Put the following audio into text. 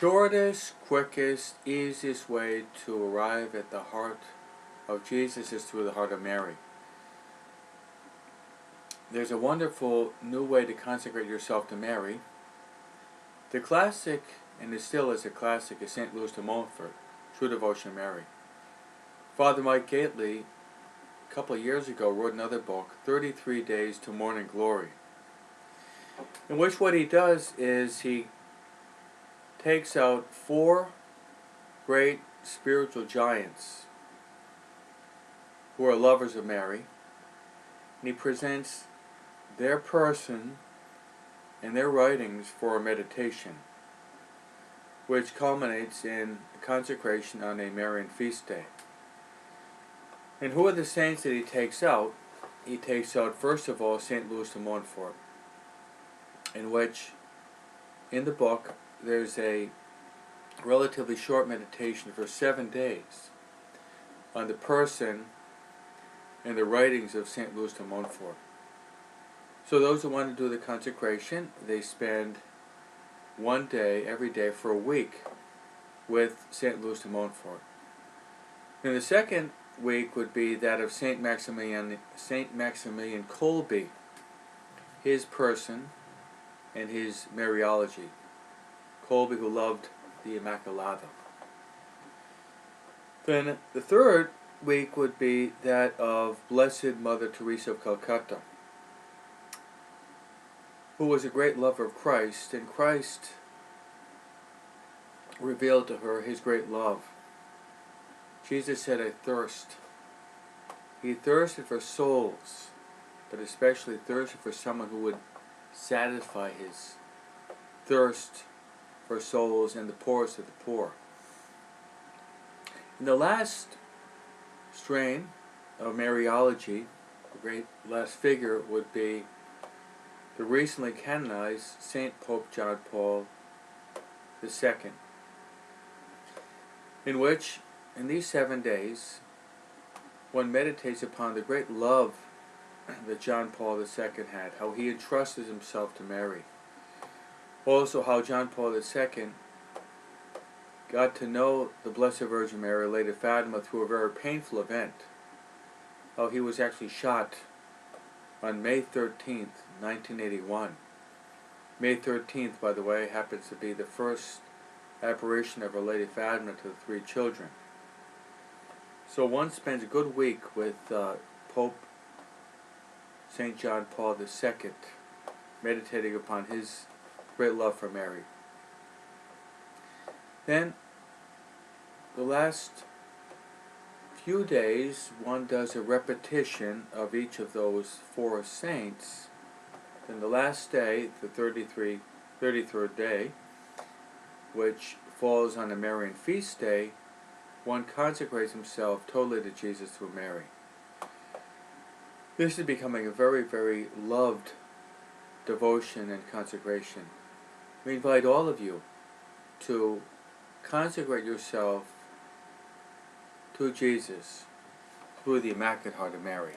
shortest, quickest, easiest way to arrive at the heart of Jesus is through the heart of Mary. There's a wonderful new way to consecrate yourself to Mary. The classic, and it still is a classic, is St. Louis de Montfort, True Devotion to Mary. Father Mike Gately, a couple of years ago, wrote another book, 33 Days to Morning Glory, in which what he does is he takes out 4 great spiritual giants who are lovers of Mary, and he presents their person and their writings for a meditation, which culminates in consecration on a Marian feast day. And who are the saints that he takes out? He takes out, first of all, St. Louis de Montfort, in which, in the book, there's a relatively short meditation for 7 days on the person and the writings of St. Louis de Montfort. So those who want to do the consecration, they spend 1 day every day for a week with St. Louis de Montfort. And the second week would be that of Saint Maximilian Kolbe, his person and his Mariology. Kolbe, who loved the Immaculate. Then the third week would be that of Blessed Mother Teresa of Calcutta, who was a great lover of Christ, and Christ revealed to her his great love. Jesus said, "I thirst." He thirsted for souls, but especially thirsted for someone who would satisfy his thirst for souls and the poorest of the poor. In the last strain of Mariology, the great last figure would be the recently canonized Saint Pope John Paul II, in which, in these 7 days, one meditates upon the great love that John Paul II had, how he entrusted himself to Mary. Also, how John Paul II got to know the Blessed Virgin Mary, Lady Fatima, through a very painful event. How he was actually shot on May 13th, 1981. May 13th, by the way, happens to be the first apparition of Our Lady Fatima to the 3 children. So one spends a good week with Pope St. John Paul II, meditating upon his great love for Mary. Then, the last few days, one does a repetition of each of those 4 saints. Then the last day, the 33rd day, which falls on a Marian feast day, one consecrates himself totally to Jesus through Mary. This is becoming a very, very loved devotion and consecration. We invite all of you to consecrate yourself to Jesus through the Immaculate Heart of Mary.